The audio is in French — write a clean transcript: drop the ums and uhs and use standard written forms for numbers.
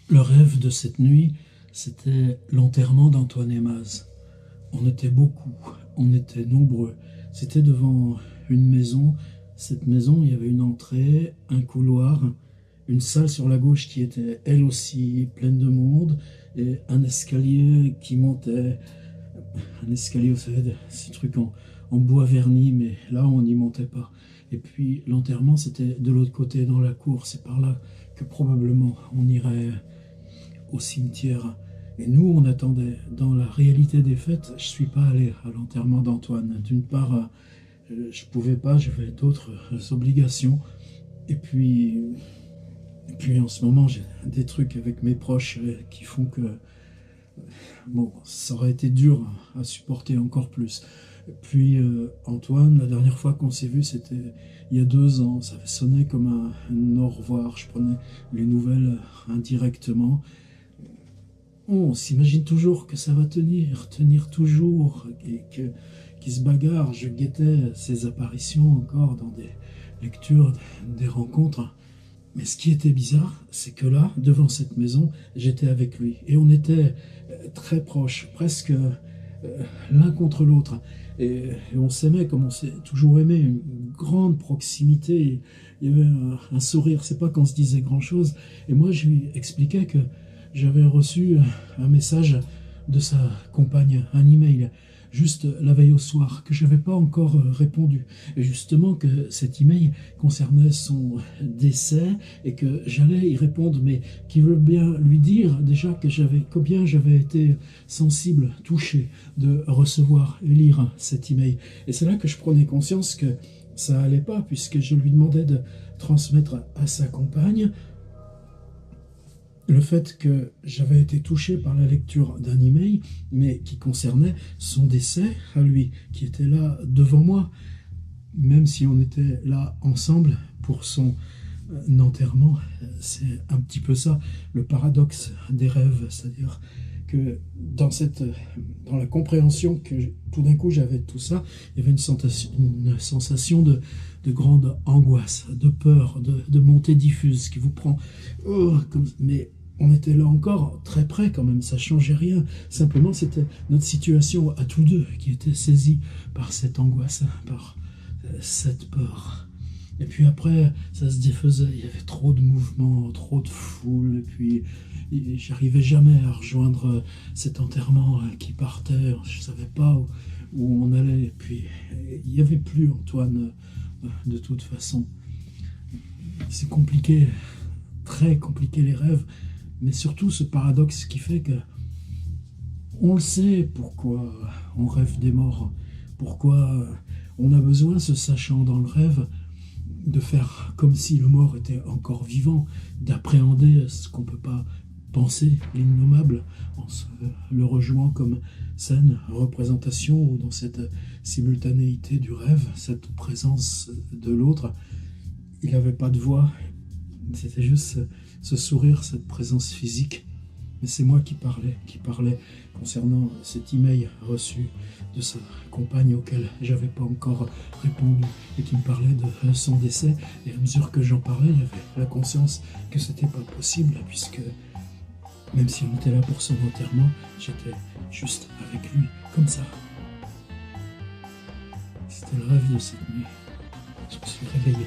Le rêve de cette nuit, c'était l'enterrement d'Antoine et Maz. On était beaucoup, on était nombreux. C'était devant une maison. Cette maison, il y avait une entrée, un couloir, une salle sur la gauche qui était elle aussi pleine de monde, et un escalier qui montait. Un escalier, vous savez, ces trucs en bois verni, mais là, on n'y montait pas. Et puis, l'enterrement, c'était de l'autre côté, dans la cour. C'est par là que probablement on irait au cimetière. Et nous, on attendait. Dans la réalité des faits, je ne suis pas allé à l'enterrement d'Antoine. D'une part, je ne pouvais pas, j'avais d'autres obligations. Et puis en ce moment, j'ai des trucs avec mes proches qui font que bon, ça aurait été dur à supporter encore plus. Puis Antoine, la dernière fois qu'on s'est vu, c'était il y a 2 ans. Ça avait sonné comme un au revoir. Je prenais les nouvelles indirectement. On s'imagine toujours que ça va tenir toujours, et qu'il se bagarre. Je guettais ces apparitions encore dans des lectures, des rencontres. Mais ce qui était bizarre, c'est que là, devant cette maison, j'étais avec lui. Et on était très proches, presque l'un contre l'autre. Et on s'aimait comme on s'est toujours aimé, une grande proximité. Il y avait un sourire, c'est pas qu'on se disait grand-chose. Et moi, je lui expliquais que j'avais reçu un message de sa compagne, un email, juste la veille au soir, que je n'avais pas encore répondu. Et justement que cet email concernait son décès et que j'allais y répondre, mais qui veut bien lui dire déjà que combien j'avais été sensible, touché de recevoir et lire cet email. Et c'est là que je prenais conscience que ça allait pas, puisque je lui demandais de transmettre à sa compagne le fait que j'avais été touché par la lecture d'un email, mais qui concernait son décès à lui, qui était là devant moi, même si on était là ensemble pour son enterrement. C'est un petit peu ça, le paradoxe des rêves, c'est-à-dire que dans la compréhension que tout d'un coup j'avais de tout ça, il y avait une sensation de grande angoisse, de peur, de montée diffuse qui vous prend, mais on était là encore très près quand même, ça changeait rien. Simplement, c'était notre situation à tous deux qui était saisie par cette angoisse, par cette peur. Et puis après, ça se défaisait, il y avait trop de mouvements, trop de foule, et puis j'arrivais jamais à rejoindre cet enterrement qui partait, je savais pas où on allait, et puis il n'y avait plus Antoine de toute façon. C'est compliqué, très compliqué les rêves, mais surtout ce paradoxe qui fait que on le sait pourquoi on rêve des morts, pourquoi on a besoin, se sachant dans le rêve, de faire comme si le mort était encore vivant, d'appréhender ce qu'on ne peut pas penser, l'innommable, en le rejoignant comme scène, représentation, ou dans cette simultanéité du rêve, cette présence de l'autre. Il n'avait pas de voix, c'était juste ce sourire, cette présence physique. Mais c'est moi qui parlais concernant cet email reçu de sa compagne auquel j'avais pas encore répondu et qui me parlait de son décès. Et à mesure que j'en parlais, il y avait la conscience que c'était pas possible, puisque même si on était là pour son enterrement, j'étais juste avec lui, comme ça. C'était le rêve de cette nuit. Je me suis réveillé.